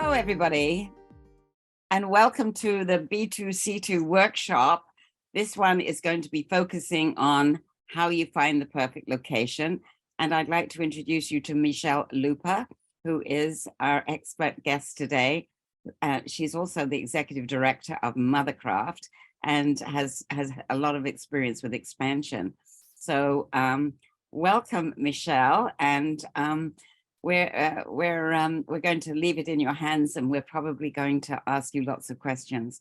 Hello, everybody, and welcome to the B2C2 workshop. This one is going to be focusing on how you find the perfect location. And I'd like to introduce you to Michele Lupa, who is our expert guest today. She's also the executive director of Mothercraft and has a lot of experience with expansion. So welcome, Michele, and we're going to leave it in your hands, and we're probably going to ask you lots of questions.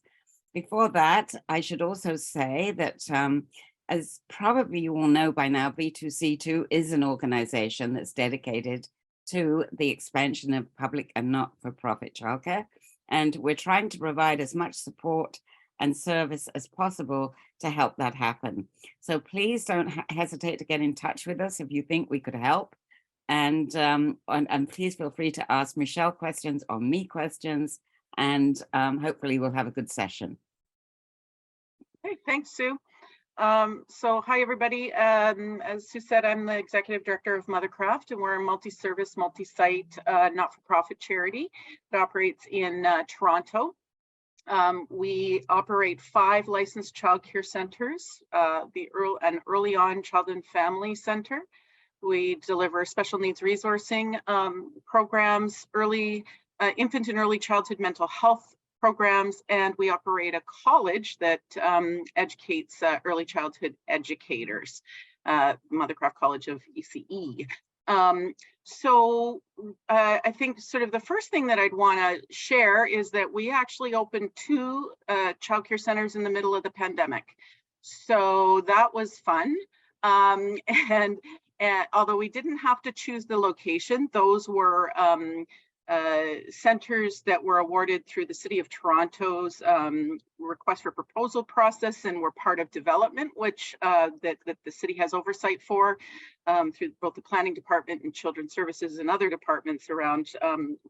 Before that, I should also say that as probably you all know by now, B2C2 is an organization that's dedicated to the expansion of public and not-for-profit childcare. And we're trying to provide as much support and service as possible to help that happen. So please don't hesitate to get in touch with us if you think we could help. And please feel free to ask Michele questions or me questions, and hopefully we'll have a good session. Hey, thanks, Sue. So hi, everybody. As Sue said, I'm the executive director of Mothercraft, and we're a multi-service, multi-site, not-for-profit charity that operates in Toronto. We operate 5 licensed childcare centers, an early on child and family center. We deliver special needs resourcing programs, infant and early childhood mental health programs, and we operate a college that educates early childhood educators, Mothercraft College of ECE. So I think sort of the first thing that I'd want to share is that we actually opened 2 childcare centers in the middle of the pandemic. So that was fun. And although we didn't have to choose the location, those were centers that were awarded through the City of Toronto's request for proposal process, and were part of development, which that the city has oversight for through both the planning department and children's services and other departments around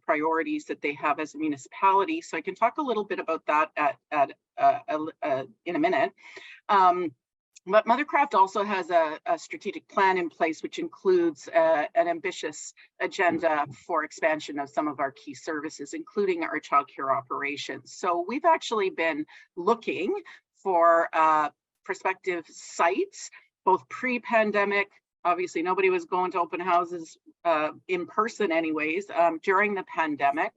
priorities that they have as a municipality. So I can talk a little bit about that in a minute. But Mothercraft also has a strategic plan in place, which includes an ambitious agenda for expansion of some of our key services, including our childcare operations. So we've actually been looking for prospective sites, both pre-pandemic. Obviously, nobody was going to open houses in person anyways during the pandemic.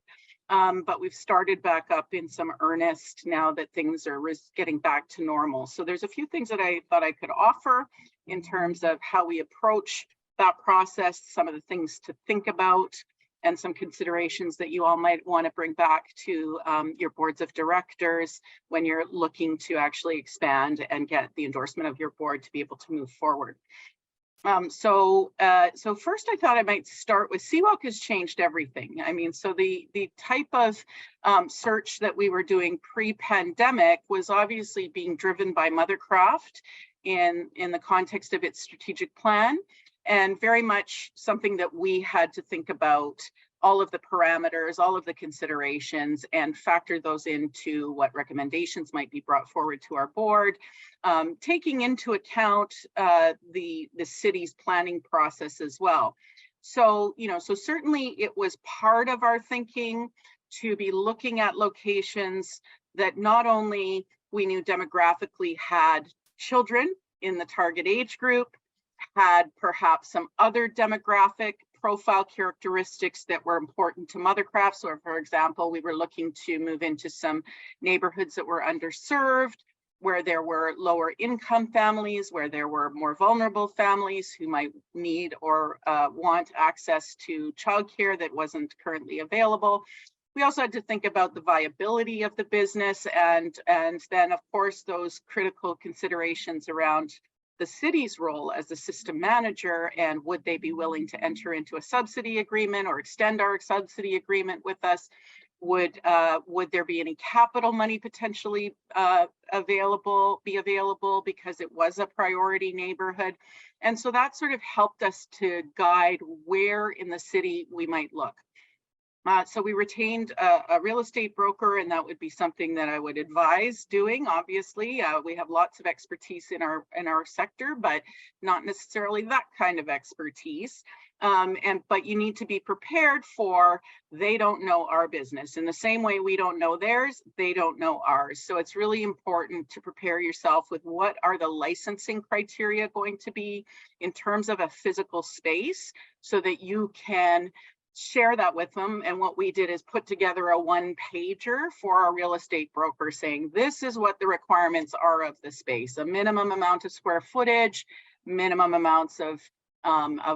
But we've started back up in some earnest now that things are getting back to normal. So there's a few things that I thought I could offer in terms of how we approach that process, some of the things to think about, and some considerations that you all might want to bring back to your boards of directors when you're looking to actually expand and get the endorsement of your board to be able to move forward. So first I thought I might start with CWOC has changed everything. I mean, so the type of search that we were doing pre-pandemic was obviously being driven by Mothercraft in the context of its strategic plan, and very much something that we had to think about all of the parameters, all of the considerations, and factor those into what recommendations might be brought forward to our board, taking into account the city's planning process as well. So, so certainly it was part of our thinking to be looking at locations that not only we knew demographically had children in the target age group, had perhaps some other demographic profile characteristics that were important to Mothercraft. So for example, we were looking to move into some neighborhoods that were underserved, where there were lower income families, where there were more vulnerable families who might need or want access to childcare that wasn't currently available. We also had to think about the viability of the business, and then of course those critical considerations around the city's role as a system manager, and would they be willing to enter into a subsidy agreement or extend our subsidy agreement with us? Would there be any capital money potentially available because it was a priority neighborhood? And so that sort of helped us to guide where in the city we might look. So we retained a real estate broker, and that would be something that I would advise doing. Obviously, we have lots of expertise in our sector, but not necessarily that kind of expertise. But you need to be prepared for, they don't know our business. In the same way we don't know theirs, they don't know ours. So it's really important to prepare yourself with what are the licensing criteria going to be in terms of a physical space, so that you can share that with them. And what we did is put together a one-pager for our real estate broker saying, this is what the requirements are of the space: a minimum amount of square footage, minimum amounts of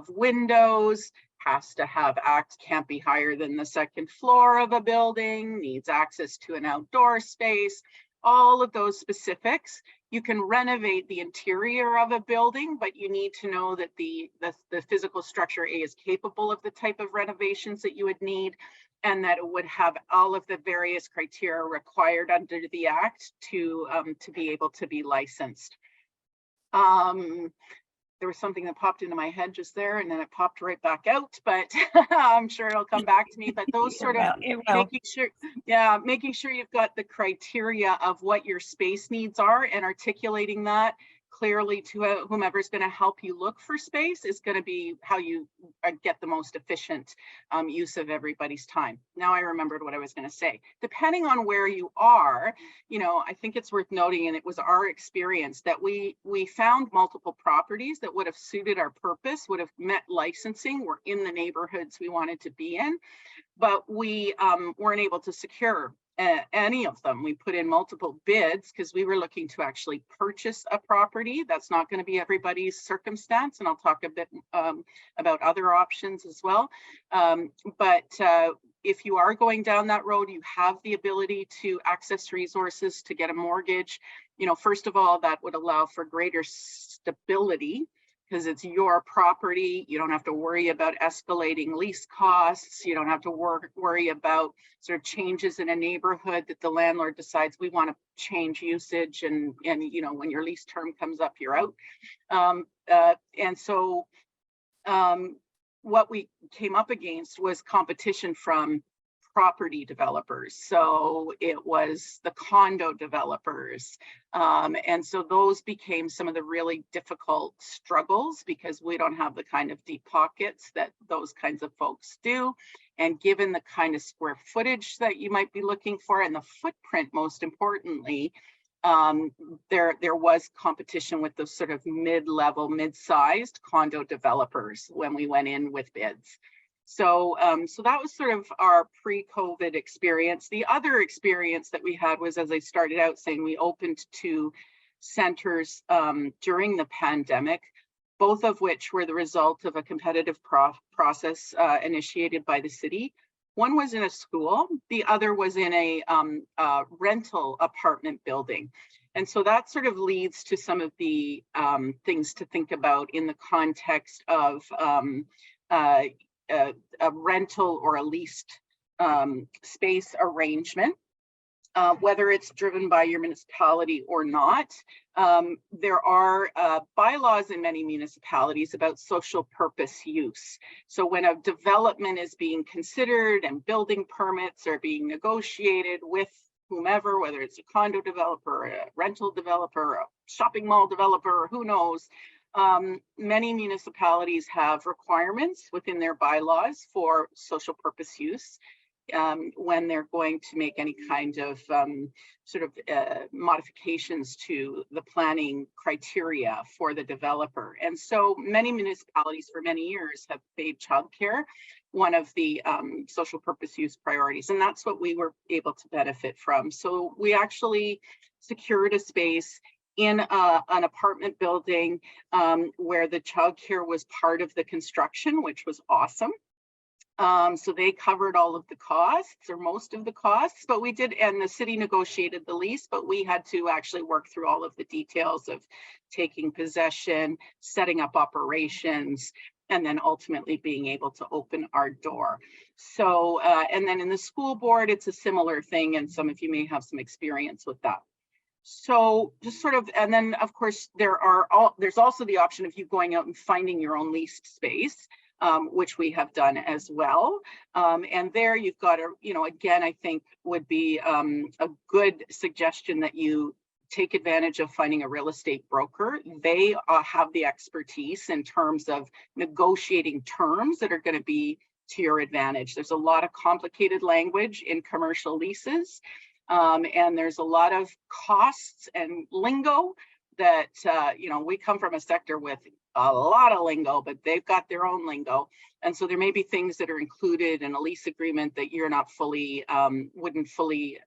windows, has to have can't be higher than the second floor of a building, needs access to an outdoor space, all of those specifics. You can renovate the interior of a building, but you need to know that the physical structure is capable of the type of renovations that you would need, and that it would have all of the various criteria required under the Act to be able to be licensed. There was something that popped into my head just there, and then it popped right back out, but I'm sure it'll come back to me. But those sort of making sure you've got the criteria of what your space needs are, and articulating that clearly to whomever's going to help you look for space is going to be how you get the most efficient use of everybody's time. Now I remembered what I was going to say. Depending on where you are, I think it's worth noting, and it was our experience, that we found multiple properties that would have suited our purpose, would have met licensing, were in the neighborhoods we wanted to be in, but we weren't able to secure any of them. We put in multiple bids because we were looking to actually purchase a property. That's not going to be everybody's circumstance, and I'll talk a bit about other options as well. But if you are going down that road, you have the ability to access resources to get a mortgage. First of all, that would allow for greater stability, because it's your property. You don't have to worry about escalating lease costs. You don't have to worry about sort of changes in a neighborhood that the landlord decides we want to change usage, and when your lease term comes up, you're out. And so what we came up against was competition from property developers. So it was the condo developers. And so those became some of the really difficult struggles, because we don't have the kind of deep pockets that those kinds of folks do. And given the kind of square footage that you might be looking for, and the footprint, most importantly, there was competition with those sort of mid-level, mid-sized condo developers when we went in with bids. So that was sort of our pre-COVID experience. The other experience that we had was, as I started out saying, we opened 2 centers during the pandemic, both of which were the result of a competitive process initiated by the city. One was in a school, the other was in a rental apartment building. And so that sort of leads to some of the things to think about in the context of a rental or a leased space arrangement, whether it's driven by your municipality or not. There are bylaws in many municipalities about social purpose use. So when a development is being considered and building permits are being negotiated with whomever, whether it's a condo developer, a rental developer, a shopping mall developer, who knows, many municipalities have requirements within their bylaws for social purpose use when they're going to make any kind of modifications to the planning criteria for the developer. And so many municipalities for many years have made childcare one of the social purpose use priorities, and that's what we were able to benefit from. So we actually secured a space in an apartment building where the childcare was part of the construction, which was awesome. So they covered all of the costs, or most of the costs, but we did, and the city negotiated the lease, but we had to actually work through all of the details of taking possession, setting up operations, and then ultimately being able to open our door. So, and then in the school board, it's a similar thing, and some of you may have some experience with that. So just sort of, and then of course there's also the option of you going out and finding your own leased space, which we have done as well. And there you've got a, again, I think would be a good suggestion that you take advantage of finding a real estate broker. They have the expertise in terms of negotiating terms that are going to be to your advantage. There's a lot of complicated language in commercial leases, and there's a lot of costs and lingo that, you know, we come from a sector with a lot of lingo, but they've got their own lingo. And so there may be things that are included in a lease agreement that you're not fully, wouldn't fully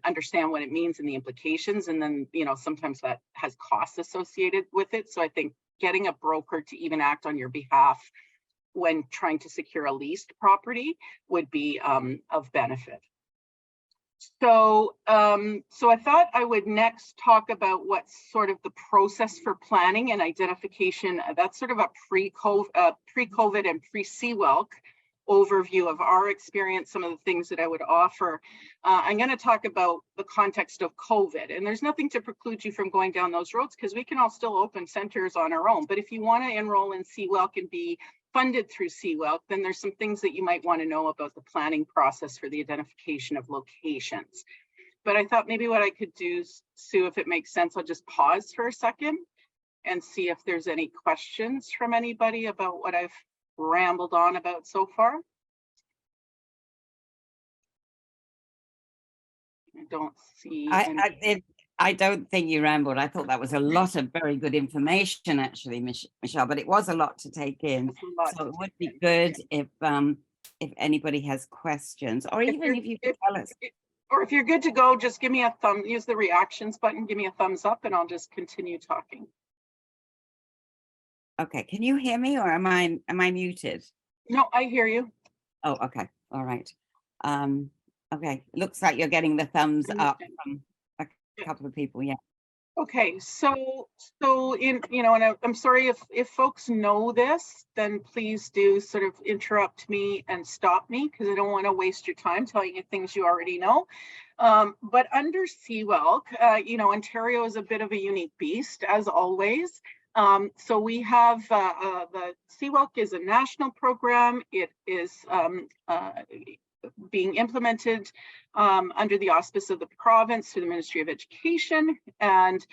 understand what it means and the implications. And then, you know, sometimes that has costs associated with it. So I think getting a broker to even act on your behalf when trying to secure a leased property would be of benefit. So, so I thought I would next talk about what's sort of the process for planning and identification. That's sort of a pre-COVID and pre-CWELC overview of our experience, some of the things that I would offer. I'm going to talk about the context of COVID, and there's nothing to preclude you from going down those roads because we can all still open centers on our own. But if you want to enroll in CWELC and be funded through CWELC, then there's some things that you might want to know about the planning process for the identification of locations. But I thought maybe what I could do, Sue, if it makes sense, I'll just pause for a second and see if there's any questions from anybody about what I've rambled on about so far. I don't see I don't think you rambled. I thought that was a lot of very good information, actually, Michelle, but it was a lot to take in. So it would be good if anybody has questions, or even if you could tell us. Or if you're good to go, just give me a thumb, use the reactions button, give me a thumbs up, and I'll just continue talking. Okay, can you hear me, or am I muted? No, I hear you. Oh, okay, all right. Okay, looks like you're getting the thumbs up from a couple of people, yeah. Okay, so in, you know, and I'm sorry if folks know this, then please do sort of interrupt me and stop me, because I don't want to waste your time telling you things you already know. But under CWELC, you know, Ontario is a bit of a unique beast, as always. So we have the CWELC is a national program. It is being implemented under the auspice of the province through the Ministry of Education. And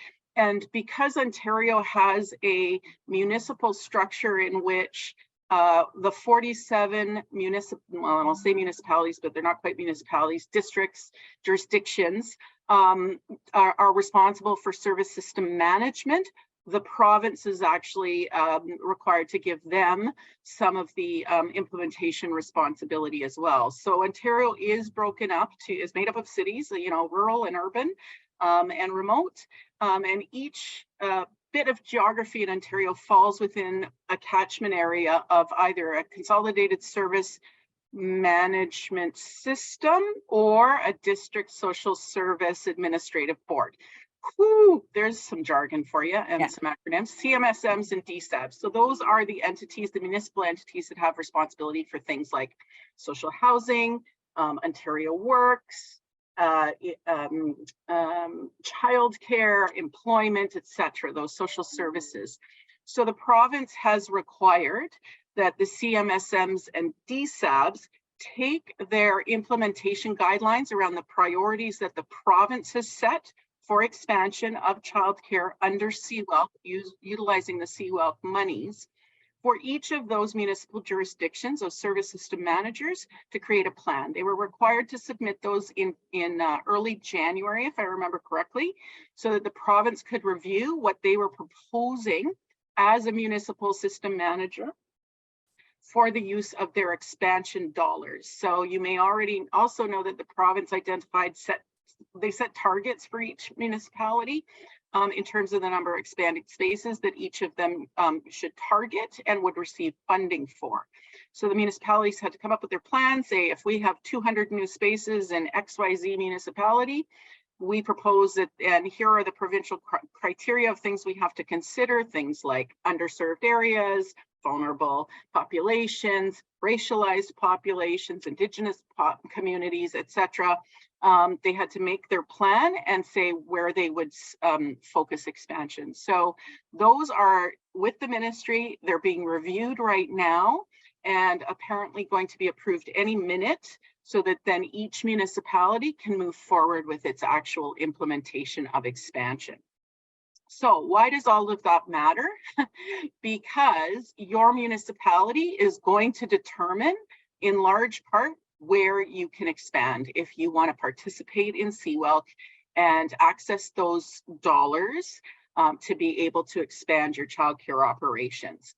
because Ontario has a municipal structure in which the 47 municipal, well, I'll say municipalities, but they're not quite municipalities, districts, jurisdictions are responsible for service system management. The province is actually required to give them some of the implementation responsibility as well. So Ontario is broken up is made up of cities, you know, rural and urban and remote. And each bit of geography in Ontario falls within a catchment area of either a consolidated service management system or a district social service administrative board. Whew, there's some jargon for you and some acronyms, CMSMs and DSABs. So those are the entities, the municipal entities that have responsibility for things like social housing, Ontario Works, childcare, employment, etc., those social services. So the province has required that the CMSMs and DSABs take their implementation guidelines around the priorities that the province has set for expansion of childcare under CWELC, utilizing the CWELC monies, for each of those municipal jurisdictions, those service system managers, to create a plan. They were required to submit those in early January, if I remember correctly, so that the province could review what they were proposing as a municipal system manager for the use of their expansion dollars. So you may already also know that the province identified they set targets for each municipality in terms of the number of expanded spaces that each of them should target and would receive funding for. So the municipalities had to come up with their plan, say if we have 200 new spaces in XYZ municipality, we propose that, and here are the provincial criteria of things we have to consider, things like underserved areas, vulnerable populations, racialized populations, Indigenous communities, etc. They had to make their plan and say where they would focus expansion. So those are with the ministry. They're being reviewed right now and apparently going to be approved any minute so that then each municipality can move forward with its actual implementation of expansion. So why does all of that matter? Because your municipality is going to determine in large part where you can expand if you want to participate in CWELC and access those dollars to be able to expand your childcare operations.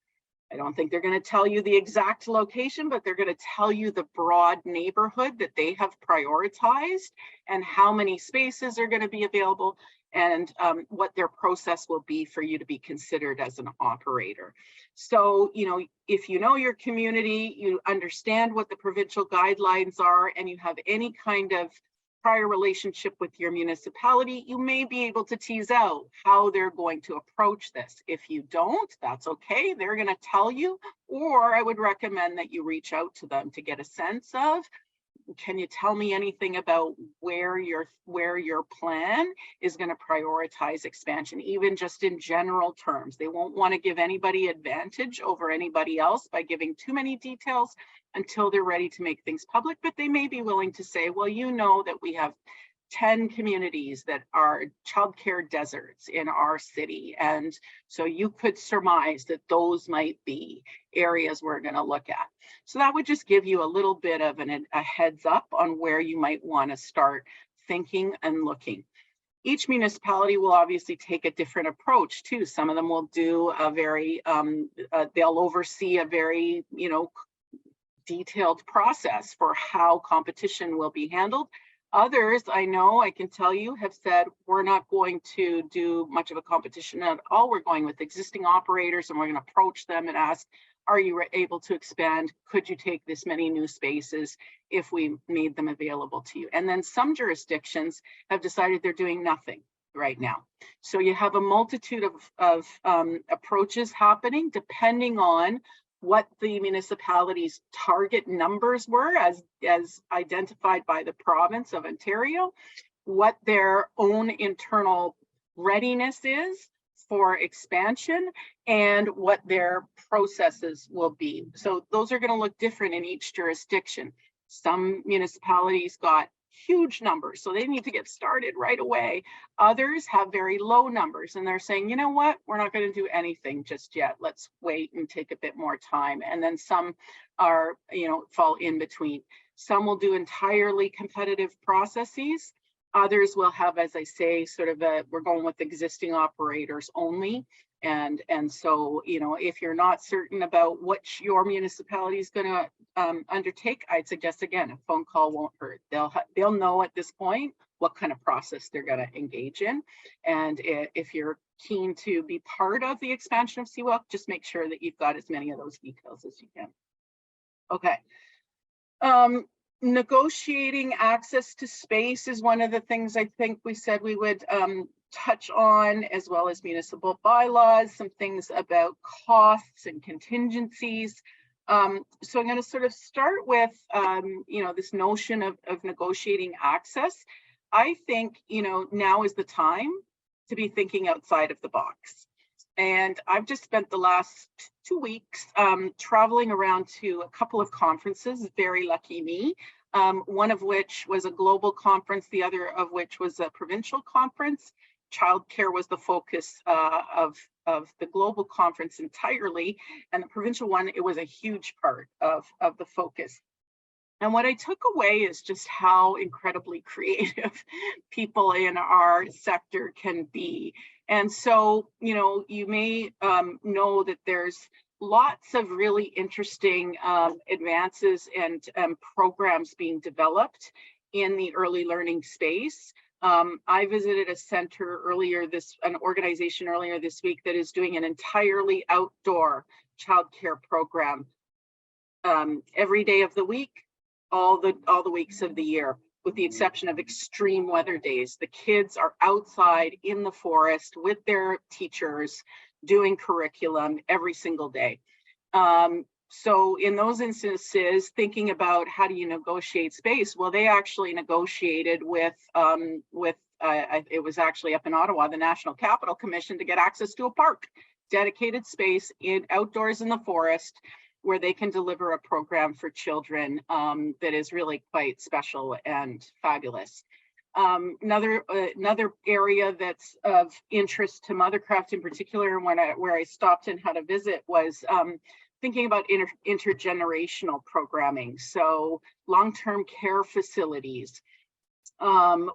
I don't think they're going to tell you the exact location, but they're going to tell you the broad neighborhood that they have prioritized and how many spaces are going to be available and what their process will be for you to be considered as an operator. So, you know, if you know your community, you understand what the provincial guidelines are, and you have any kind of prior relationship with your municipality, you may be able to tease out how they're going to approach this. If you don't, that's okay. They're going to tell you, or I would recommend that you reach out to them to get a sense of, can you tell me anything about where your plan is going to prioritize expansion, even just in general terms. They won't want to give anybody advantage over anybody else by giving too many details until they're ready to make things public, but they may be willing to say, well, you know that we have 10 communities that are childcare deserts in our city. And so you could surmise that those might be areas we're going to look at. So that would just give you a little bit of a heads up on where you might want to start thinking and looking. Each municipality will obviously take a different approach too. Some of them will do a very, they'll oversee a very, you know, detailed process for how competition will be handled. Others, I know, I can tell you, have said, we're not going to do much of a competition at all. We're going with existing operators and we're going to approach them and ask, are you able to expand? Could you take this many new spaces if we made them available to you? And then some jurisdictions have decided they're doing nothing right now. So you have a multitude of approaches happening depending on what the municipality's target numbers were as identified by the province of Ontario, what their own internal readiness is for expansion, and what their processes will be. So those are going to look different in each jurisdiction. Some municipalities got huge numbers, so they need to get started right away. Others have very low numbers and they're saying, you know what, we're not going to do anything just yet. Let's wait and take a bit more time. And then some are, you know, fall in between. Some will do entirely competitive processes. Others will have, as I say, sort of we're going with existing operators only. And so, you know, if you're not certain about what your municipality is going to undertake, I'd suggest, again, a phone call won't hurt. They'll know at this point what kind of process they're going to engage in. And if you're keen to be part of the expansion of CWELC, just make sure that you've got as many of those details as you can. Okay. Negotiating access to space is one of the things I think we said we would touch on, as well as municipal bylaws, some things about costs and contingencies. So I'm going to sort of start with, you know, this notion of negotiating access. I think, you know, now is the time to be thinking outside of the box. And I've just spent the last 2 weeks traveling around to a couple of conferences, very lucky me, one of which was a global conference, the other of which was a provincial conference. Childcare was the focus of the global conference entirely, and the provincial one, it was a huge part of the focus. And what I took away is just how incredibly creative people in our sector can be. And so, you know, you may know that there's lots of really interesting advances and programs being developed in the early learning space. I visited a center an organization earlier this week that is doing an entirely outdoor childcare program every day of the week, all the weeks of the year, with the exception of extreme weather days. The kids are outside in the forest with their teachers doing curriculum every single day. So in those instances, thinking about how do you negotiate space? Well, they actually negotiated with it was actually up in Ottawa, the National Capital Commission, to get access to a park, dedicated space outdoors in the forest, where they can deliver a program for children that is really quite special and fabulous. Another area that's of interest to Mothercraft in particular, where I stopped and had a visit, was thinking about intergenerational programming. So long-term care facilities,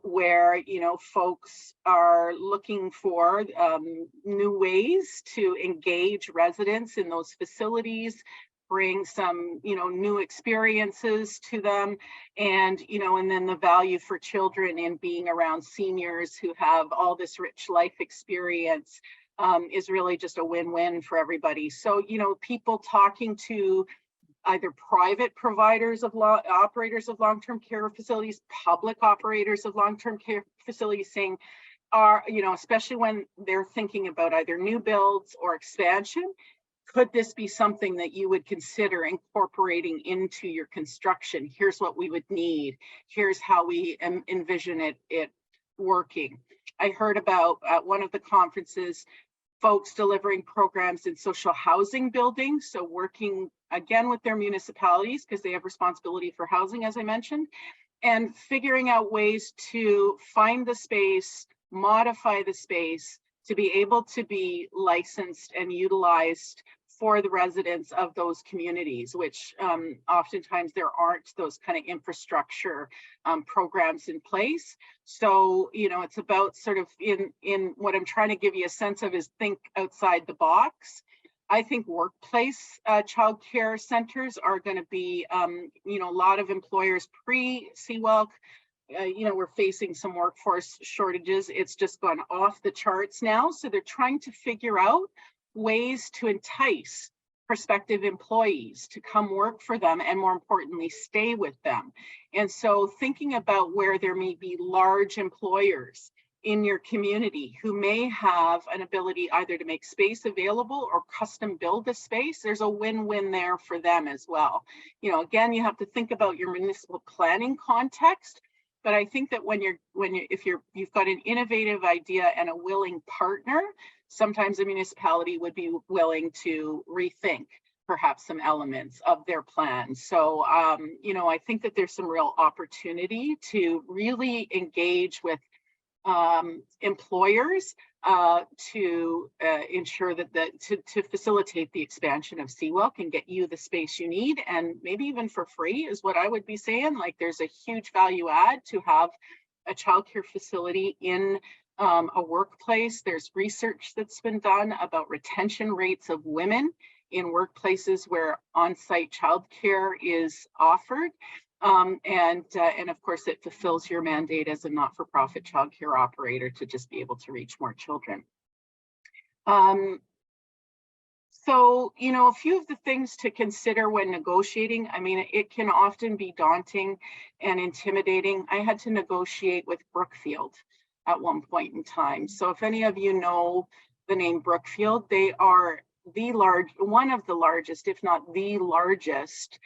where folks are looking for new ways to engage residents in those facilities, bring some new experiences to them, and then the value for children in being around seniors who have all this rich life experience is really just a win-win for everybody. So people talking to either private providers of operators of long-term care facilities, public operators of long-term care facilities, saying, especially when they're thinking about either new builds or expansion, could this be something that you would consider incorporating into your construction? Here's what we would need. Here's how we envision it working. I heard about at one of the conferences, folks delivering programs in social housing buildings. So working again with their municipalities, because they have responsibility for housing, as I mentioned, and figuring out ways to find the space, modify the space to be able to be licensed and utilized for the residents of those communities, which oftentimes there aren't those kind of infrastructure programs in place. So, it's about sort of in what I'm trying to give you a sense of is think outside the box. I think workplace childcare centers are going to be, a lot of employers pre-CWELC, we're facing some workforce shortages. It's just gone off the charts now. So they're trying to figure out ways to entice prospective employees to come work for them, and more importantly, stay with them. And so thinking about where there may be large employers in your community who may have an ability either to make space available or custom build a space, there's a win-win there for them as well. Again, you have to think about your municipal planning context, but I think that if you've got an innovative idea and a willing partner, sometimes a municipality would be willing to rethink perhaps some elements of their plan. So, I think that there's some real opportunity to really engage with employers to ensure that to facilitate the expansion of CWELC and get you the space you need, and maybe even for free is what I would be saying. Like, there's a huge value add to have a childcare facility in a workplace. There's research that's been done about retention rates of women in workplaces where on-site childcare is offered. And of course, it fulfills your mandate as a not-for-profit childcare operator to just be able to reach more children. So, a few of the things to consider when negotiating, I mean, it can often be daunting and intimidating. I had to negotiate with Brookfield at one point in time. So if any of you know the name Brookfield, they are one of the largest, if not the largest,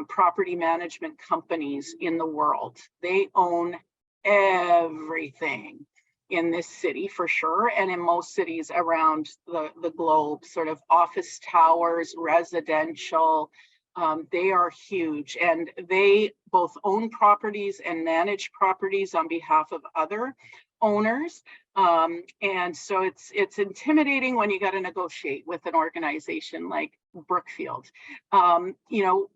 property management companies in the world. They own everything in this city for sure, and in most cities around the globe, sort of office towers, residential. They are huge, and they both own properties and manage properties on behalf of other owners. And so it's intimidating when you got to negotiate with an organization like Brookfield.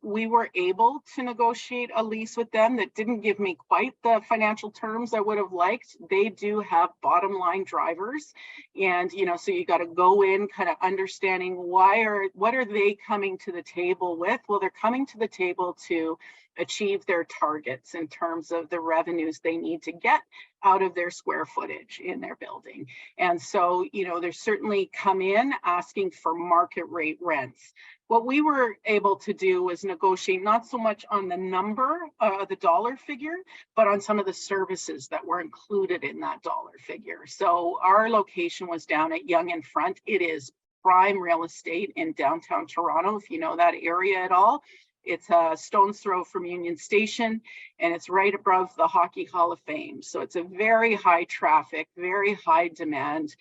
We were able to negotiate a lease with them that didn't give me quite the financial terms I would have liked. They do have bottom line drivers, and so you got to go in kind of understanding what are they coming to the table with. Well, they're coming to the table to achieve their targets in terms of the revenues they need to get out of their square footage in their building. And so, they're certainly come in asking for market rate rents. What we were able to do was negotiate not so much on the number, the dollar figure, but on some of the services that were included in that dollar figure. So our location was down at Yonge and Front. It is prime real estate in downtown Toronto, if you know that area at all. It's a stone's throw from Union Station, and it's right above the Hockey Hall of Fame. So it's a very high traffic, very high demand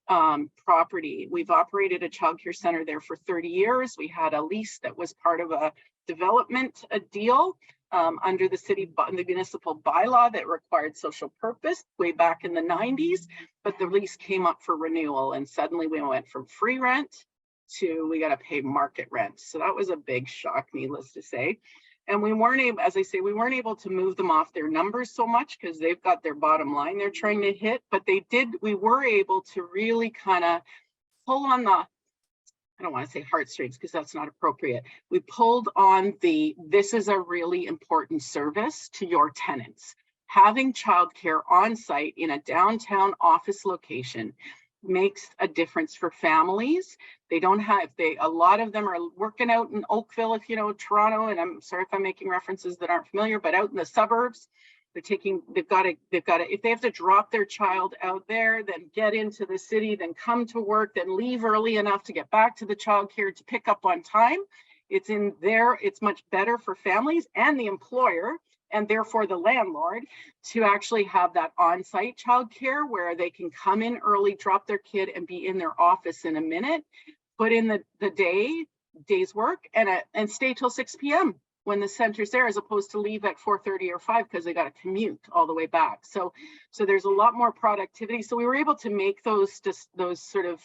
property. We've operated a childcare center there for 30 years. We had a lease that was part of a development deal under the municipal bylaw that required social purpose way back in the 90s, but the lease came up for renewal and suddenly we went from free rent to we got to pay market rent. So that was a big shock, needless to say. And we weren't able, as I say, we weren't able to move them off their numbers so much because they've got their bottom line they're trying to hit, but we were able to really kind of pull on the, I don't want to say heartstrings because that's not appropriate. We pulled on this is a really important service to your tenants. Having childcare on site in a downtown office location makes a difference for families. They don't have, a lot of them are working out in Oakville, if you know Toronto, and I'm sorry if I'm making references that aren't familiar, but out in the suburbs, they've got to, if they have to drop their child out there, then get into the city, then come to work, then leave early enough to get back to the childcare to pick up on time. It's much better for families and the employer, and therefore the landlord, to actually have that on-site childcare where they can come in early, drop their kid, and be in their office in a minute, put in the day's work, and stay till 6 p.m. when the center's there, as opposed to leave at 4:30 or 5 because they got to commute all the way back. So there's a lot more productivity. So we were able to make those sort of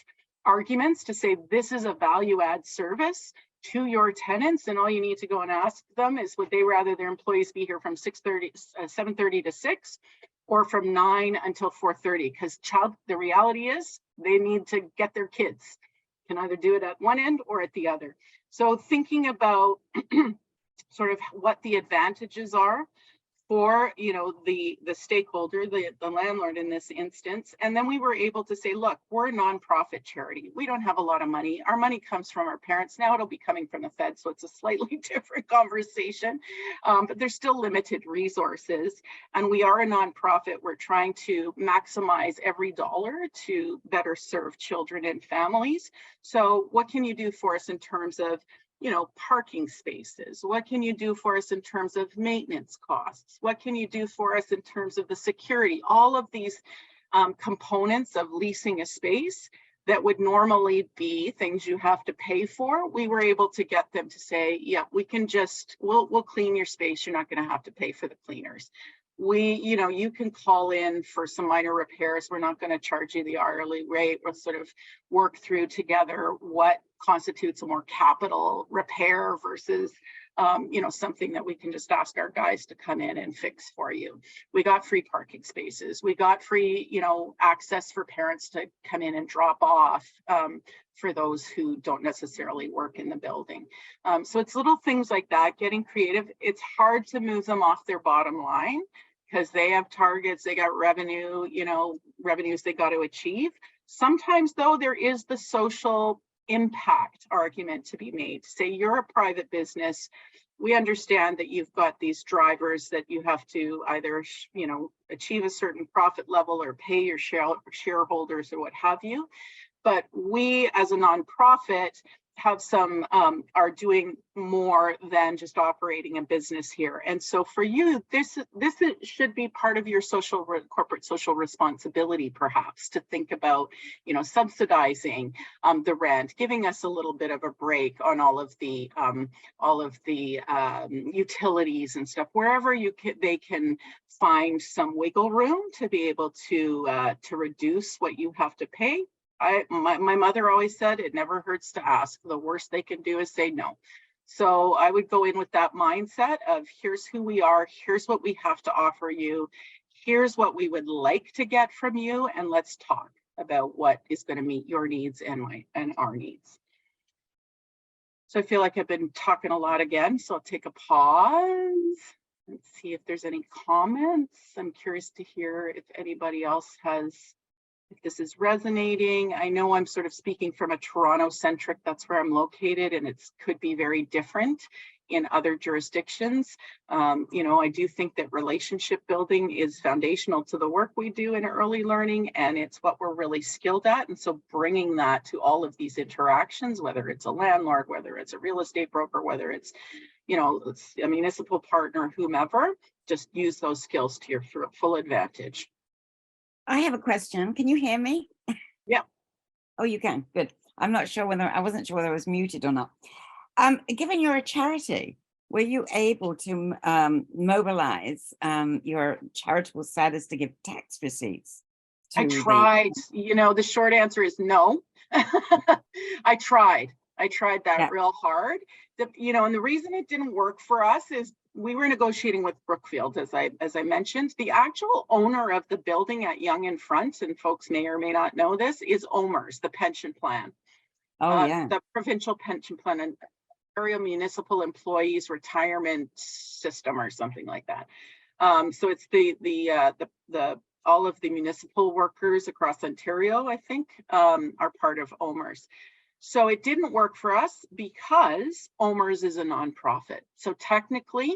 arguments to say this is a value add service to your tenants, and all you need to go and ask them is would they rather their employees be here from 7:30 to 6 or from 9 until 4:30, because the reality is they need to get their kids, can either do it at one end or at the other. So thinking about sort of what the advantages are for the stakeholder, the landlord in this instance. And then we were able to say, look, we're a nonprofit charity. We don't have a lot of money. Our money comes from our parents. Now it'll be coming from the Fed, so it's a slightly different conversation, but there's still limited resources. And we are a nonprofit. We're trying to maximize every dollar to better serve children and families. So what can you do for us in terms of parking spaces? What can you do for us in terms of maintenance costs? What can you do for us in terms of the security? All of these components of leasing a space that would normally be things you have to pay for, we were able to get them to say, yeah, we can we'll clean your space. You're not going to have to pay for the cleaners. You can call in for some minor repairs. We're not going to charge you the hourly rate. We'll sort of work through together what constitutes a more capital repair versus, something that we can just ask our guys to come in and fix for you. We got free parking spaces. We got free, access for parents to come in and drop off for those who don't necessarily work in the building. So it's little things like that, getting creative. It's hard to move them off their bottom line because they have targets, they got revenue, revenues they got to achieve. Sometimes though, there is the social impact argument to be made. Say you're a private business, we understand that you've got these drivers that you have to either achieve a certain profit level or pay your shareholders or what have you, but we as a nonprofit have are doing more than just operating a business here. And so for you, this should be part of your corporate social responsibility, perhaps, to think about, subsidizing the rent, giving us a little bit of a break on all of the utilities and stuff, wherever they can find some wiggle room to be able to reduce what you have to pay. My mother always said it never hurts to ask. The worst they can do is say no. So I would go in with that mindset of here's who we are, here's what we have to offer you, here's what we would like to get from you, and let's talk about what is going to meet your needs and our needs. So I feel like I've been talking a lot again, so I'll take a pause. Let's see if there's any comments. I'm curious to hear if anybody else if this is resonating. I know I'm sort of speaking from a Toronto-centric, that's where I'm located, and it could be very different in other jurisdictions. I do think that relationship building is foundational to the work we do in early learning, and it's what we're really skilled at. And so bringing that to all of these interactions, whether it's a landlord, whether it's a real estate broker, whether it's, a municipal partner, whomever, just use those skills to your full advantage. I have a question. Can you hear me? Yeah. Oh, you can. Good. I'm not sure whether I wasn't sure whether I was muted or not. Given you're a charity, were you able to mobilize your charitable status to give tax receipts I to the? tried, the short answer is no. I tried. I tried that Yeah. real hard. And the reason it didn't work for us is we were negotiating with Brookfield, as I mentioned. The actual owner of the building at Yonge and Front, and folks may or may not know this, is OMERS, the pension plan, Oh, yeah. the provincial pension plan, and Ontario Municipal Employees Retirement System, or something like that. So it's the all of the municipal workers across Ontario, I think, are part of OMERS. So it didn't work for us because OMERS is a nonprofit. So technically,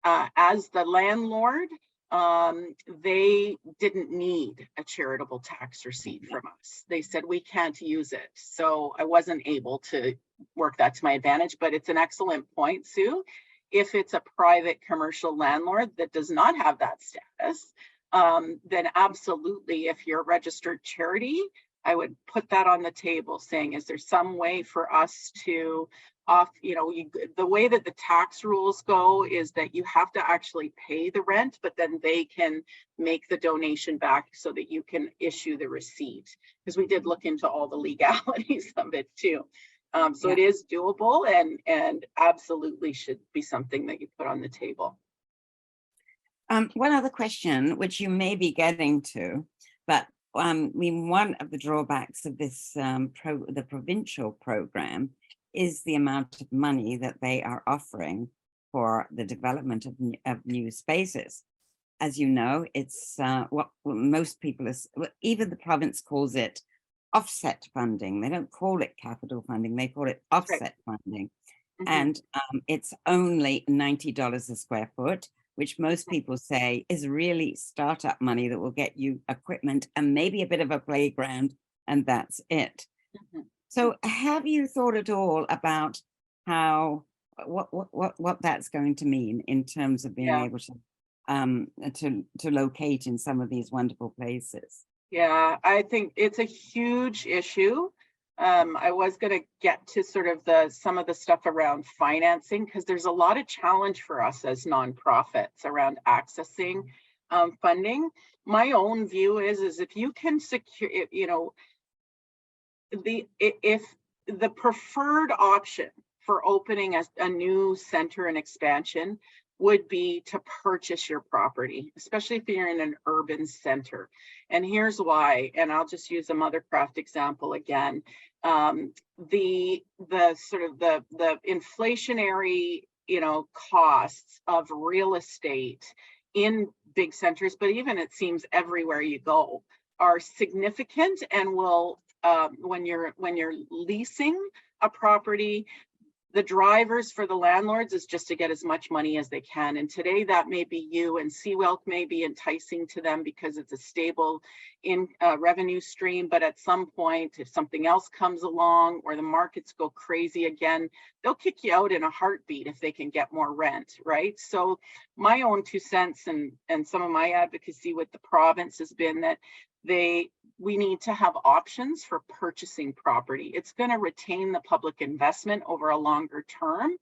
as the landlord, they didn't need a charitable tax receipt from us. They said we can't use it. So I wasn't able to work that to my advantage, but it's an excellent point, Sue. If it's a private commercial landlord that does not have that status, then absolutely, if you're a registered charity, I would put that on the table saying, is there some way for us to the way that the tax rules go is that you have to actually pay the rent, but then they can make the donation back so that you can issue the receipt. Because we did look into all the legalities of it too. So Yeah. it is doable and absolutely should be something that you put on the table. One other question, which you may be getting to, but one of the drawbacks of this the provincial program is the amount of money that they are offering for the development of new spaces. As you know, it's what most people, even the province calls it offset funding. They don't call it capital funding, they call it offset funding. And it's only $90 a square foot, which most people say is really startup money that will get you equipment and maybe a bit of a playground, and that's it. So have you thought at all about how what that's going to mean in terms of being able to locate in some of these wonderful places? Yeah, I think it's a huge issue. I was going to get to sort of some of the stuff around financing, because there's a lot of challenge for us as nonprofits around accessing funding. My own view is if you can secure, if the preferred option for opening a new center and expansion would be to purchase your property, especially if you're in an urban center. And here's why, and I'll just use a Mothercraft example again. The inflationary, costs of real estate in big centers, but even it seems everywhere you go, are significant and will, when you're leasing a property, the drivers for the landlords is just to get as much money as they can. And today that may be you, and Seawelk may be enticing to them because it's a stable revenue stream. But at some point, if something else comes along or the markets go crazy again, they'll kick you out in a heartbeat if they can get more rent, right? So my own 2 cents and some of my advocacy with the province has been that we need to have options for purchasing property. It's going to retain the public investment over a longer term.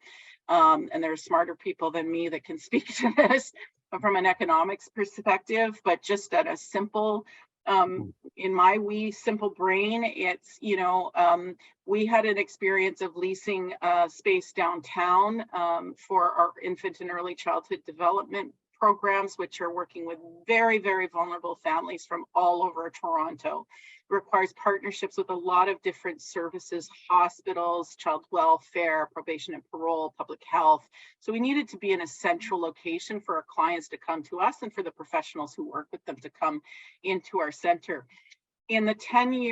And there are smarter people than me that can speak to this from an economics perspective, but just at a simple, in my simple brain, it's, we had an experience of leasing space downtown for our infant and early childhood development programs, which are working with very, very vulnerable families from all over Toronto. It requires partnerships with a lot of different services, hospitals, child welfare, probation and parole, public health. So we needed to be in a central location for our clients to come to us and for the professionals who work with them to come into our center. In the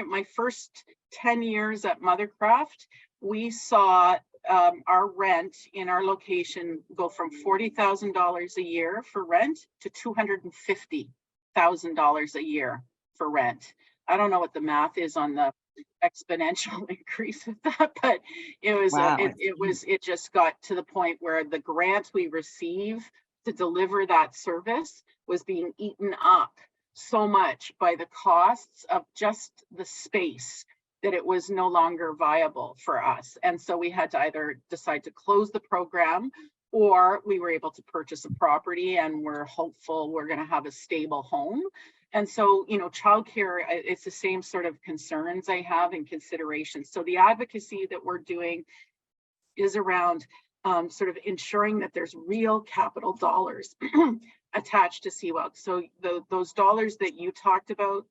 my first 10 years at Mothercraft, we saw our rent in our location go from $40,000 a year for rent to $250,000 a year for rent. I don't know what the math is on the exponential increase of that, but it was it just got to the point where the grant we receive to deliver that service was being eaten up so much by the costs of just the space that it was no longer viable for us. And so we had to either decide to close the program, or we were able to purchase a property and we're hopeful we're going to have a stable home. And so, you know, childcare, it's the same sort of concerns I have and considerations. So the advocacy that we're doing is around sort of ensuring that there's real capital dollars attached to CWELC. So those dollars that you talked about,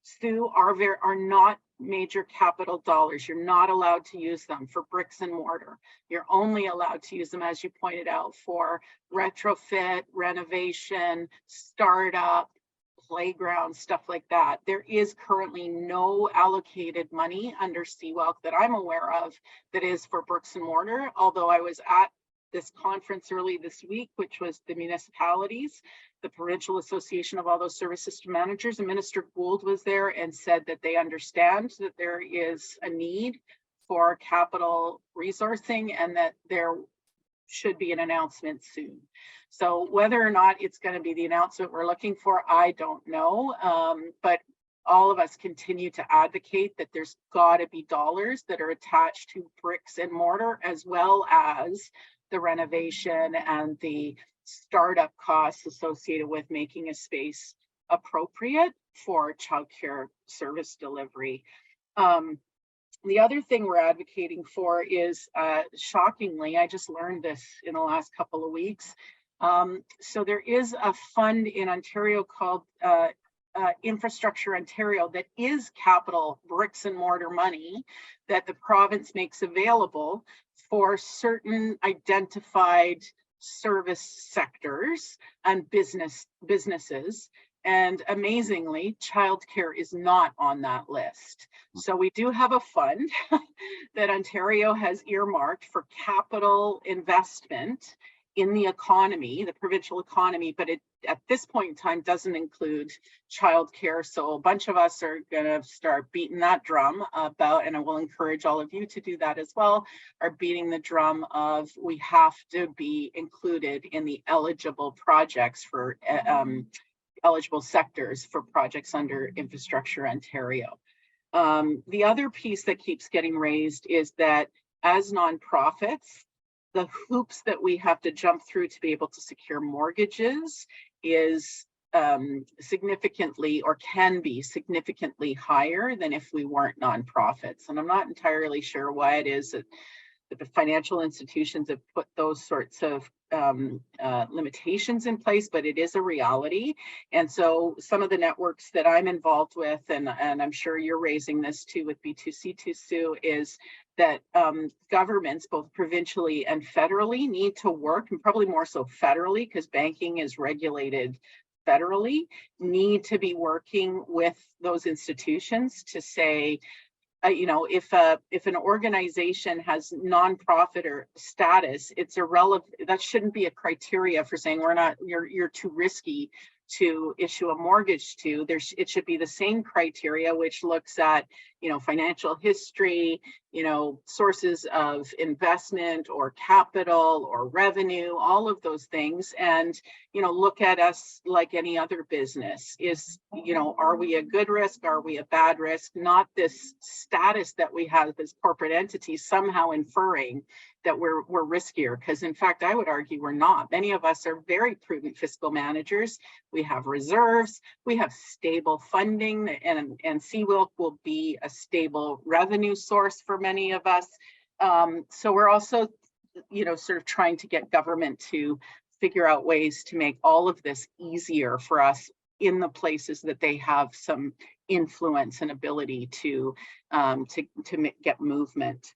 Stu, are not major capital dollars. You're not allowed to use them for bricks and mortar. You're only allowed to use them, as you pointed out, for retrofit, renovation, startup, playground, stuff like that. There is currently no allocated money under CWELC that I'm aware of that is for bricks and mortar, although I was at this conference early this week, which was the municipalities, the Provincial Association of all those service system managers, and Minister Gould was there and said that they understand that there is a need for capital resourcing and that there should be an announcement soon. So whether or not it's going to be the announcement we're looking for, I don't know. But all of us continue to advocate that there's got to be dollars that are attached to bricks and mortar, as well as the renovation and the startup costs associated with making a space appropriate for childcare service delivery. The other thing we're advocating for is, shockingly, I just learned this in the last couple of weeks. So there is a fund in Ontario called Infrastructure Ontario that is capital bricks and mortar money that the province makes available for certain identified service sectors and businesses. And amazingly, childcare is not on that list. So we do have a fund that Ontario has earmarked for capital investment in the economy, the provincial economy, but it at this point in time doesn't include childcare. So a bunch of us are going to start beating that drum about, and I will encourage all of you to do that as well, are beating the drum of we have to be included in the eligible projects for eligible sectors for projects under Infrastructure Ontario. The other piece that keeps getting raised is that as nonprofits, the hoops that we have to jump through to be able to secure mortgages is significantly, or can be significantly higher than if we weren't nonprofits. And I'm not entirely sure why it is that the financial institutions have put those sorts of limitations in place, but it is a reality. And so some of the networks that I'm involved with, and I'm sure you're raising this too with B2C2, Sue, is that governments, both provincially and federally, need to work, and probably more so federally, because banking is regulated federally, need to be working with those institutions to say, you know, if an organization has nonprofit or status, it's irrelevant. That shouldn't be a criteria for saying you're too risky to issue a mortgage to. It should be the same criteria, which looks at, you know, financial history, you know, sources of investment or capital or revenue, all of those things, and, you know, look at us like any other business. Is, you know, are we a good risk? Are we a bad risk? Not this status that we have as corporate entities somehow inferring that we're riskier, because in fact, I would argue we're not. Many of us are very prudent fiscal managers. We have reserves, we have stable funding, and CWELC will be a stable revenue source for many of us. So we're also, you know, sort of trying to get government to figure out ways to make all of this easier for us in the places that they have some influence and ability to get movement.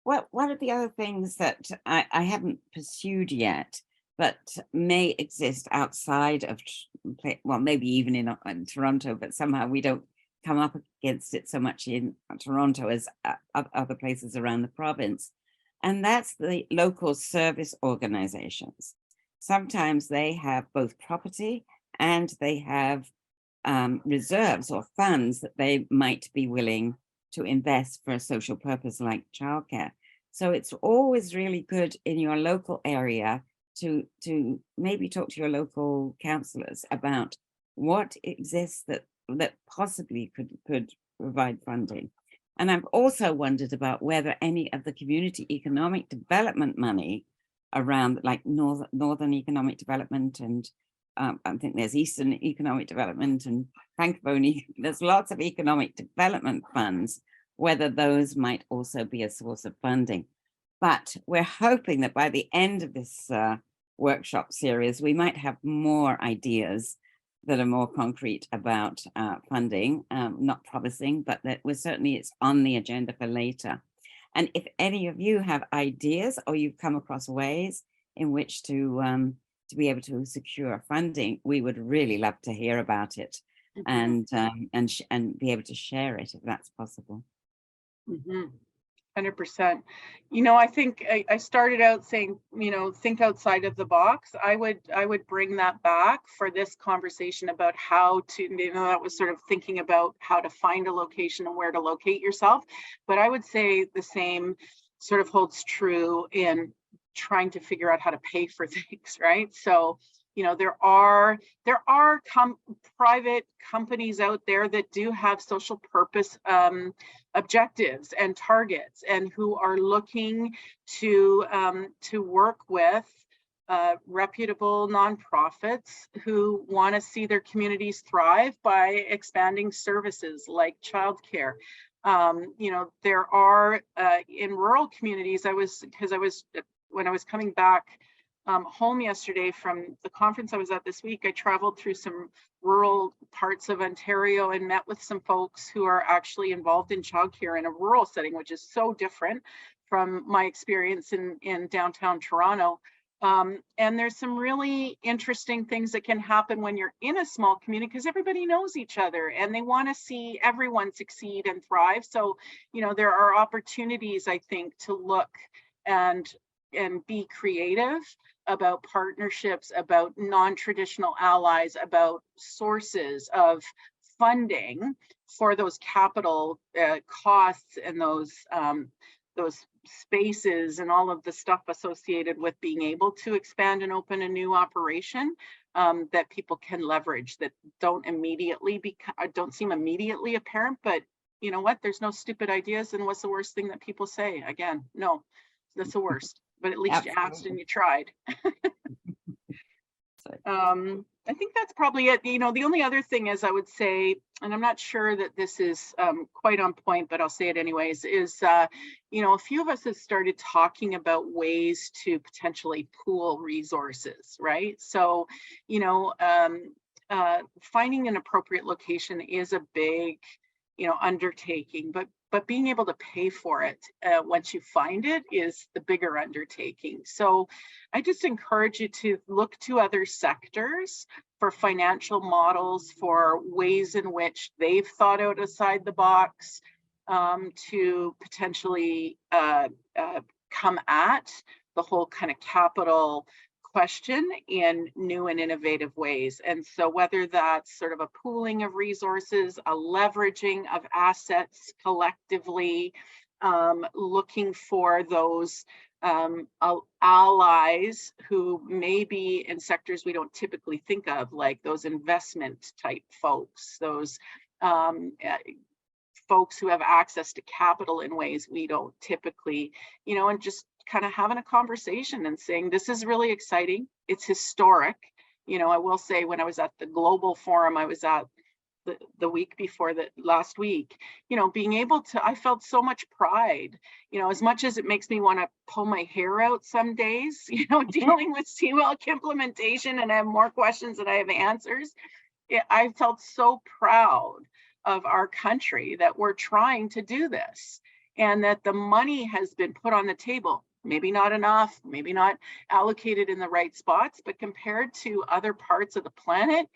Well, one of the other things that I haven't pursued yet, but may exist outside of, well, maybe even in Toronto, but somehow we don't come up against it so much in Toronto as other places around the province. And that's the local service organizations. Sometimes they have both property and they have reserves or funds that they might be willing to invest for a social purpose like childcare. So it's always really good in your local area to maybe talk to your local councillors about what exists that that possibly could provide funding. And I've also wondered about whether any of the community economic development money around, like Northern Economic Development, and I think there's Eastern Economic Development and Francophone, there's lots of economic development funds, whether those might also be a source of funding. But we're hoping that by the end of this workshop series, we might have more ideas that are more concrete about funding, not promising, but that it's on the agenda for later. And if any of you have ideas, or you've come across ways in which to be able to secure funding, we would really love to hear about it. Mm-hmm. and be able to share it if that's possible. Mm-hmm. 100%. You know, I think I started out saying, you know, think outside of the box. I would bring that back for this conversation about how to, you know, that was sort of thinking about how to find a location and where to locate yourself. But I would say the same sort of holds true in trying to figure out how to pay for things, right? So, you know, there are private companies out there that do have social purpose objectives and targets, and who are looking to work with reputable nonprofits who want to see their communities thrive by expanding services like childcare. You know, there are in rural communities. When I was coming back home yesterday from the conference I was at this week, I traveled through some rural parts of Ontario and met with some folks who are actually involved in childcare in a rural setting, which is so different from my experience in downtown Toronto. And there's some really interesting things that can happen when you're in a small community, because everybody knows each other and they want to see everyone succeed and thrive. So, you know, there are opportunities, I think, to look and be creative about partnerships, about non-traditional allies, about sources of funding for those capital costs and those spaces and all of the stuff associated with being able to expand and open a new operation that people can leverage, that don't seem immediately apparent. But you know what? There's no stupid ideas. And what's the worst thing that people say? Again, no, that's the worst. But at least Absolutely. You asked and you tried. I think that's probably it. You know, the only other thing is I would say, and I'm not sure that this is quite on point, but I'll say it anyways, is, you know, a few of us have started talking about ways to potentially pool resources, right? So, you know, finding an appropriate location is a big, you know, undertaking, but being able to pay for it once you find it is the bigger undertaking. So I just encourage you to look to other sectors for financial models, for ways in which they've thought outside the box to potentially come at the whole kind of capital question in new and innovative ways. And so whether that's sort of a pooling of resources, a leveraging of assets collectively, looking for those allies who may be in sectors we don't typically think of, like those investment type folks, those folks who have access to capital in ways we don't typically, you know, and just kind of having a conversation and saying, this is really exciting. It's historic. You know, I will say, when I was at the global forum, I was at the week before that, last week, you know, being able to, I felt so much pride, you know, as much as it makes me want to pull my hair out some days, you know, dealing with CWELC implementation, and I have more questions than I have answers. I felt so proud of our country that we're trying to do this, and that the money has been put on the table. Maybe not enough, maybe not allocated in the right spots, but compared to other parts of the planet,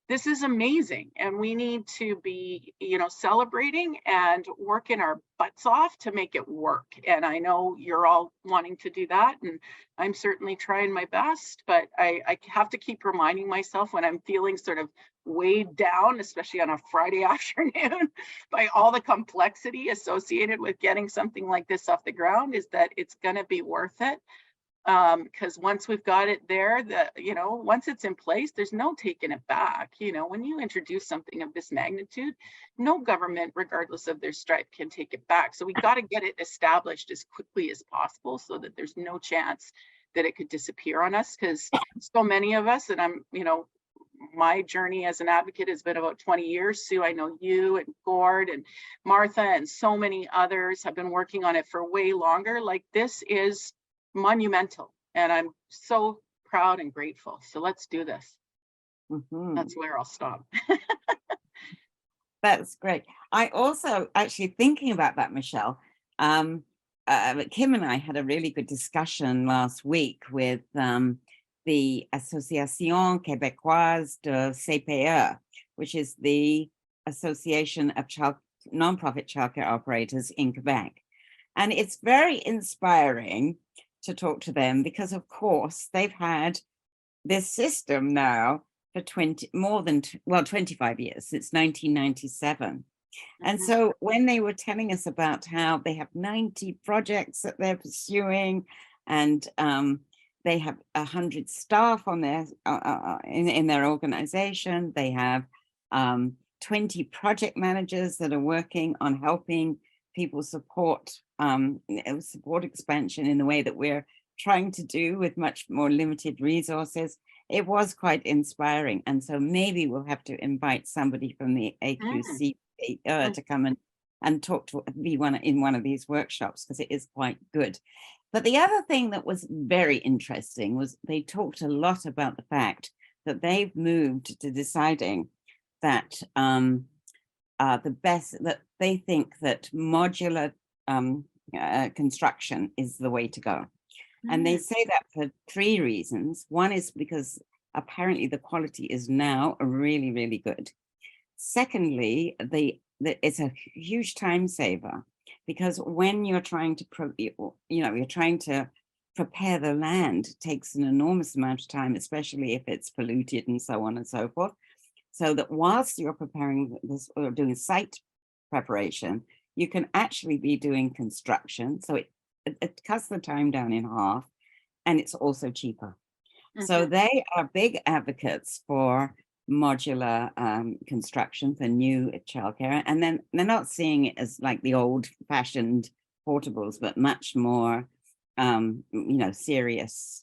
this is amazing. And we need to be, you know, celebrating and working our butts off to make it work. And I know you're all wanting to do that, and I'm certainly trying my best, but I have to keep reminding myself when I'm feeling sort of weighed down, especially on a Friday afternoon, by all the complexity associated with getting something like this off the ground, is that it's going to be worth it. Because once we've got it there, once it's in place, there's no taking it back. When you introduce something of this magnitude, no government, regardless of their stripe, can take it back. So we got to get it established as quickly as possible so that there's no chance that it could disappear on us, because so many of us, and my journey as an advocate has been about 20 years. Sue, I know you and Gord and Martha and so many others have been working on it for way longer. Like, this is monumental, and I'm so proud and grateful. So let's do this. That's where I'll stop. That's great. I also, actually thinking about that, Michelle, Kim and I had a really good discussion last week with the Association Québécoise de CPE, which is the Association of Nonprofit Childcare Operators in Quebec. And it's very inspiring to talk to them because, of course, they've had this system now for 25 years, since 1997. And so when they were telling us about how they have 90 projects that they're pursuing, and they have 100 staff on their in their organization, they have 20 project managers that are working on helping people support expansion in the way that we're trying to do with much more limited resources. It was quite inspiring. And so maybe we'll have to invite somebody from the AQC to come and talk to be in one of these workshops, because it is quite good. But the other thing that was very interesting was they talked a lot about the fact that they've moved to deciding that that they think that modular construction is the way to go. And they say that for 3 reasons. One is because apparently the quality is now really, really good. Secondly, it's a huge time saver, because when you're trying to prepare the land, it takes an enormous amount of time, especially if it's polluted and so on and so forth. So that whilst you're preparing this or doing site preparation, you can actually be doing construction. So it cuts the time down in half, and it's also cheaper. So they are big advocates for modular construction for new childcare, and then they're not seeing it as like the old-fashioned portables, but much more serious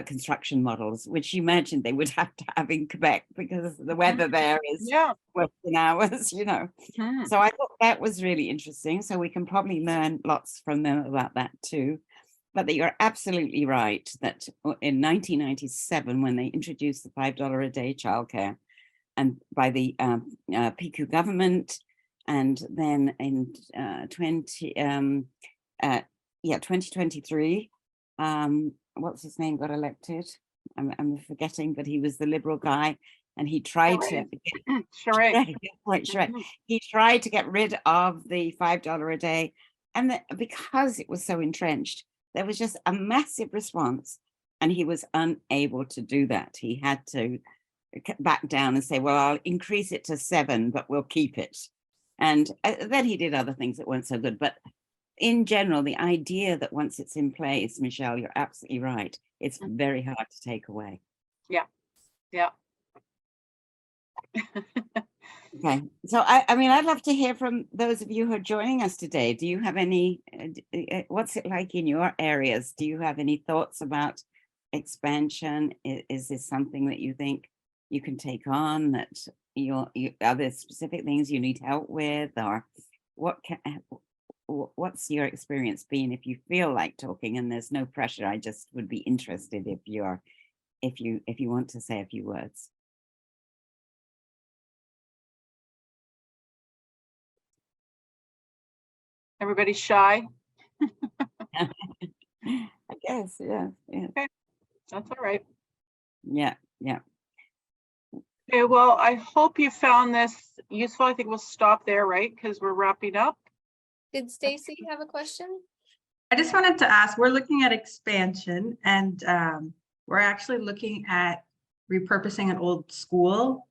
construction models, which you imagine they would have to have in Quebec because the weather there is worse than ours, So I thought that was really interesting. So we can probably learn lots from them about that too. But that you're absolutely right that in 1997, when they introduced the $5 a day childcare, and by the PQ government, and then in 2023, what's his name got elected? I'm forgetting, but he was the Liberal guy, and he tried to he tried to get rid of the $5 a day, and because it was so entrenched, there was just a massive response, and he was unable to do that. He had to back down and say, well, I'll increase it to 7, but we'll keep it. And then he did other things that weren't so good. But in general, the idea that once it's in place, Michelle, you're absolutely right. It's very hard to take away. Yeah. Okay, so I mean, I'd love to hear from those of you who are joining us today. Do you have any, what's it like in your areas? Do you have any thoughts about expansion? Is this something that you think you can take on, that are there specific things you need help with, or what's your experience been? If you feel like talking, and there's no pressure, I just would be interested if you want to say a few words. Everybody's shy. I guess, yeah. Okay, that's all right. Yeah. Okay, well, I hope you found this useful. I think we'll stop there, right? Because we're wrapping up. Did Stacy have a question? I just wanted to ask, we're looking at expansion, and we're actually looking at repurposing an old school.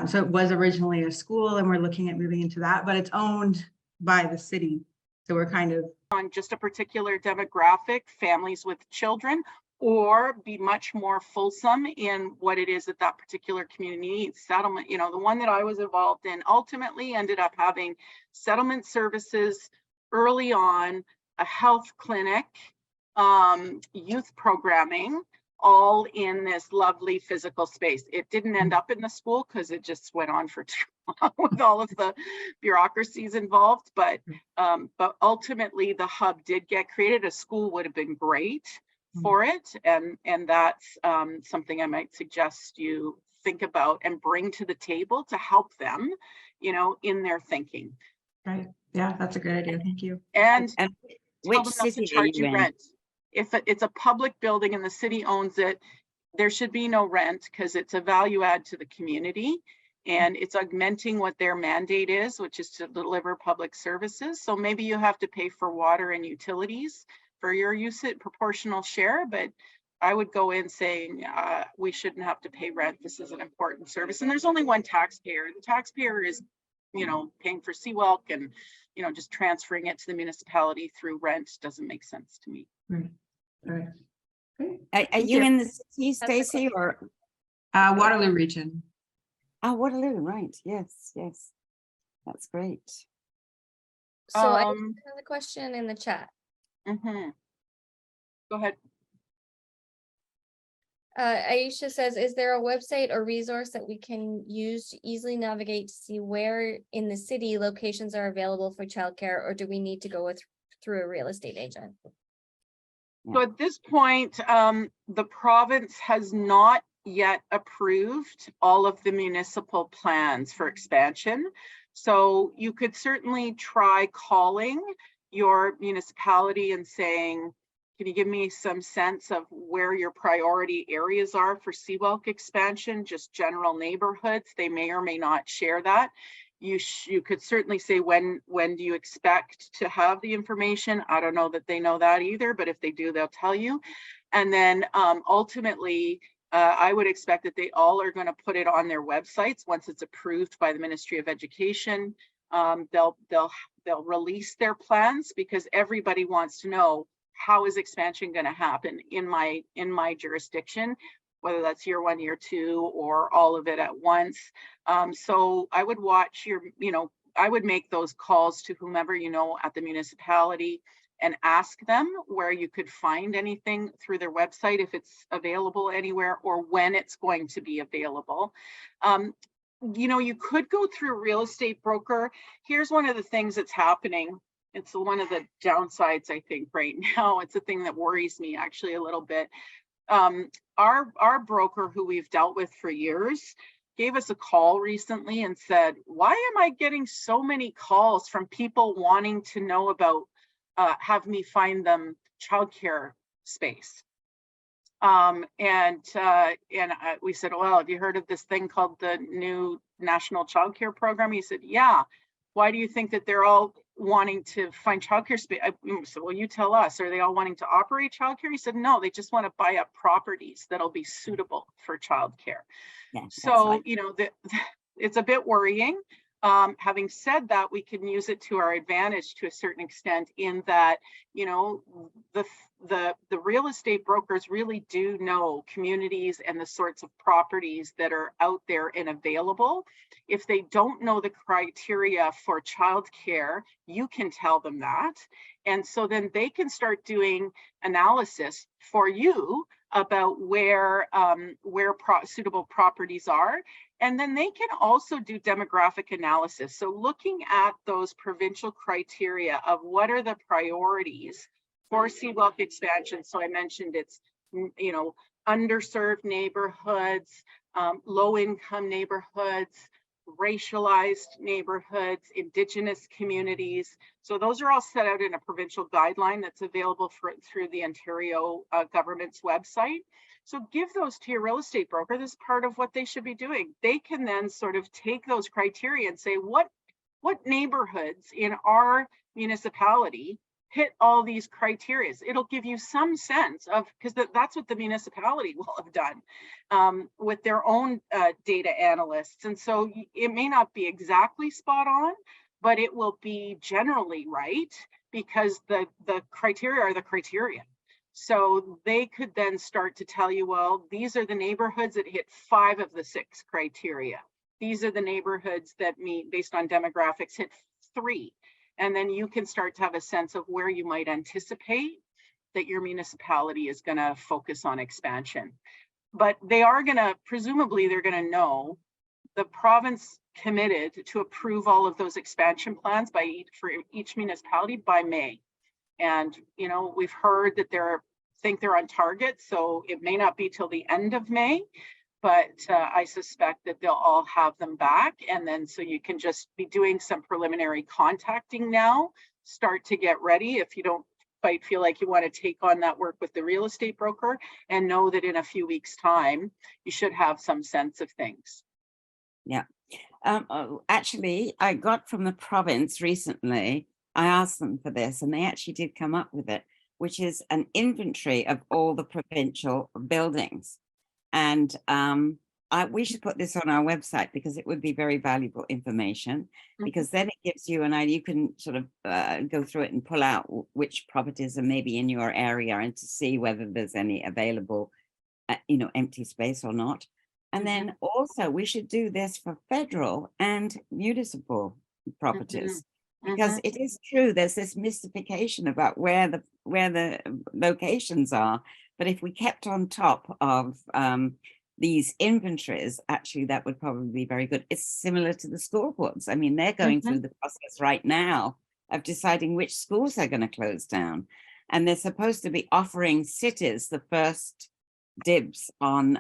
So it was originally a school, and we're looking at moving into that, but it's owned by the city. So we're kind of on just a particular demographic, families with children, or be much more fulsome in what it is that that particular community needs. Settlement, you know, the one that I was involved in ultimately ended up having settlement services early on, a health clinic, youth programming, all in this lovely physical space. It didn't end up in the school because it just went on for too long with all of the bureaucracies involved. But ultimately the hub did get created. A school would have been great for it, and that's something I might suggest you think about and bring to the table to help them, you know, in their thinking. Right. Yeah, that's a great idea. Thank you. And And tell which them not to city are charge you you in? rent. If it's a public building and the city owns it, there should be no rent because it's a value add to the community, and it's augmenting what their mandate is, which is to deliver public services. So maybe you have to pay for water and utilities for your use at proportional share, but I would go in saying we shouldn't have to pay rent. This is an important service, and there's only one taxpayer. The taxpayer is, you know, paying for Seawalk, and you know, just transferring it to the municipality through rent doesn't make sense to me. Right. All right. Great. Are Thank you you. in the city, a Stacy, or Waterloo region. Waterloo? Right. Yes. Yes. That's great. So I have Um, another question in the chat. Go ahead. Aisha says, is there a website or resource that we can use to easily navigate to see where in the city locations are available for childcare, or do we need to go through a real estate agent? So at this point, the province has not yet approved all of the municipal plans for expansion. So you could certainly try calling your municipality and saying, can you give me some sense of where your priority areas are for Seawalk expansion, just general neighborhoods? They may or may not share that. You could certainly say, when do you expect to have the information? I don't know that they know that either, but if they do, they'll tell you. And then ultimately, I would expect that they all are going to put it on their websites once it's approved by the Ministry of Education. They'll release their plans, because everybody wants to know, how is expansion going to happen in my jurisdiction, whether that's year 1, year 2, or all of it at once. So I would watch I would make those calls to whomever you know at the municipality and ask them where you could find anything through their website, if it's available anywhere, or when it's going to be available. You know, you could go through a real estate broker. Here's one of the things that's happening. It's one of the downsides, I think, right now. It's a thing that worries me actually a little bit. Our broker, who we've dealt with for years, gave us a call recently and said, why am I getting so many calls from people wanting to know about have me find them childcare space? We said, well, have you heard of this thing called the new National Childcare Program? He said, yeah. Why do you think that they're all wanting to find childcare space? I said, well, you tell us. Are they all wanting to operate childcare? He said, no, they just want to buy up properties that'll be suitable for childcare. Yeah, So, you know, it's a bit worrying. Having said that, we can use it to our advantage to a certain extent, in that, you know, the real estate brokers really do know communities and the sorts of properties that are out there and available. If they don't know the criteria for childcare, you can tell them that. And so then they can start doing analysis for you about where suitable properties are. And then they can also do demographic analysis. So looking at those provincial criteria of what are the priorities for Seawalk expansion. So I mentioned it's, you know, underserved neighborhoods, low income neighborhoods, racialized neighborhoods, Indigenous communities. So those are all set out in a provincial guideline that's available through the Ontario government's website. So give those to your real estate broker. This is part of what they should be doing. They can then sort of take those criteria and say, what neighborhoods in our municipality hit all these criteria? It'll give you some sense of, because that's what the municipality will have done with their own data analysts. And so it may not be exactly spot on, but it will be generally right. because the criteria are the criteria. So they could then start to tell you, well, these are the neighborhoods that hit 5 of the 6 criteria. These are the neighborhoods that meet, based on demographics, hit 3. And then you can start to have a sense of where you might anticipate that your municipality is going to focus on expansion. But they are going to, presumably they're going to know the province committed to approve all of those expansion plans for each municipality by May. And, you know, we've heard that think they're on target, so it may not be till the end of May, but I suspect that they'll all have them back. And then so you can just be doing some preliminary contacting now, start to get ready if you don't quite feel like you want to take on that work with the real estate broker, and know that in a few weeks' time, you should have some sense of things. Yeah. Actually, I got from the province recently, I asked them for this, and they actually did come up with it, which is an inventory of all the provincial buildings. And we should put this on our website because it would be very valuable information, because then it gives you an idea. You can sort of go through it and pull out which properties are maybe in your area and to see whether there's any available, you know, empty space or not. And then also we should do this for federal and municipal properties, because it is true there's this mystification about where the locations are. But if we kept on top of these inventories, actually that would probably be very good. It's similar to the school boards. I mean, they're going through the process right now of deciding which schools they're going to close down, and they're supposed to be offering cities the first dibs on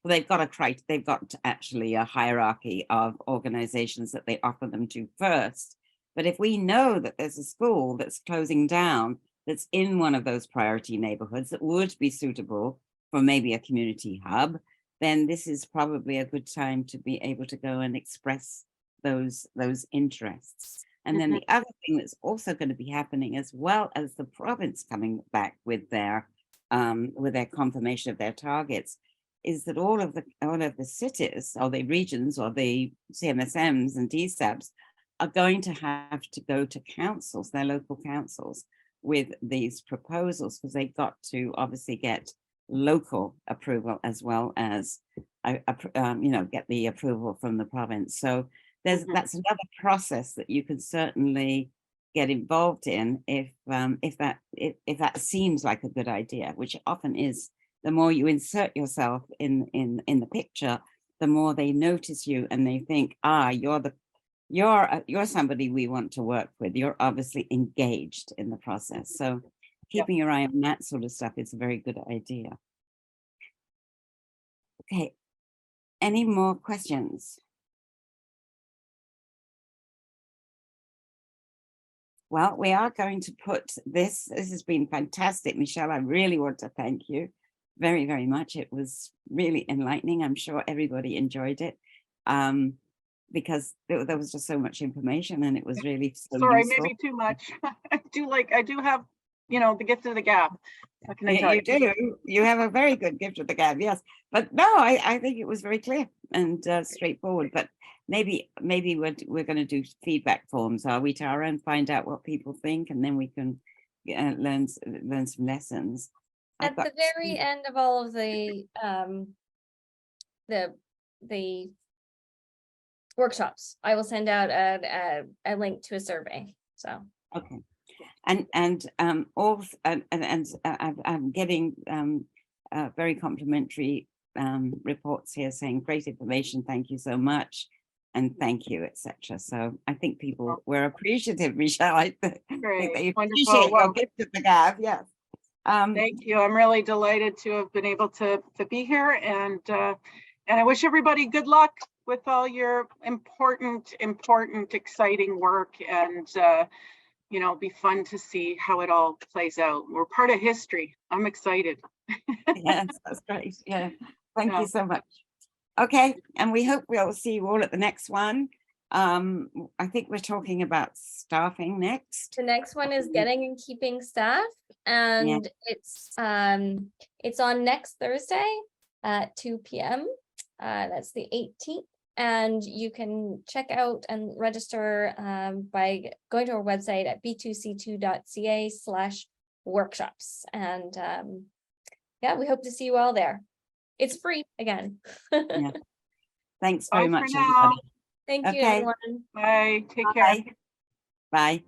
well, they've got actually a hierarchy of organizations that they offer them to first. But if we know that there's a school that's closing down that's in one of those priority neighborhoods that would be suitable for maybe a community hub, then this is probably a good time to be able to go and express those interests. And then the other thing that's also going to be happening, as well as the province coming back with their confirmation of their targets, is that all of the cities or the regions or the CMSMs and DSABs are going to have to go to councils, their local councils, with these proposals, because they've got to obviously get local approval as well as you know, get the approval from the province. So that's another process that you can certainly get involved in if that seems like a good idea, which it often is. The more you insert yourself in the picture, the more they notice you and they think, you're somebody we want to work with. You're obviously engaged in the process. So keeping your eye on that sort of stuff is a very good idea. Okay, any more questions? Well, we are going to put this has been fantastic, Michelle. I really want to thank you very, very much. It was really enlightening. I'm sure everybody enjoyed it. Because there was just so much information and it was really so sorry, useful. maybe too much. I do have, you know, the gift of the gab. What can I tell you? You have a very good gift of the gab, yes. But no, I think it was very clear and straightforward. But maybe we're going to do feedback forms, are we, Tara, and find out what people think, and then we can learn some lessons. At the very end of all of the workshops, I will send out a link to a survey. So okay, and I'm getting very complimentary reports here saying great information, thank you so much, and thank you, etc. So I think people were appreciative, Michelle. I think they appreciate your gift of the gab. Yes. Thank you. I'm really delighted to have been able to be here, and I wish everybody good luck with all your important, exciting work, and you know, be fun to see how it all plays out. We're part of history. I'm excited. Yes, that's great. Yeah, thank you so much. Okay, and we hope we'll see you all at the next one. I think we're talking about staffing next. The next one is getting and keeping staff, and it's on next Thursday at 2 p.m. That's the 18th. And you can check out and register by going to our website at b2c2.ca/workshops. And yeah, we hope to see you all there. It's free again. Yeah. Thanks Bye very for much, now. everybody. Thank you, Okay. everyone. Bye. Take care. Bye. Bye.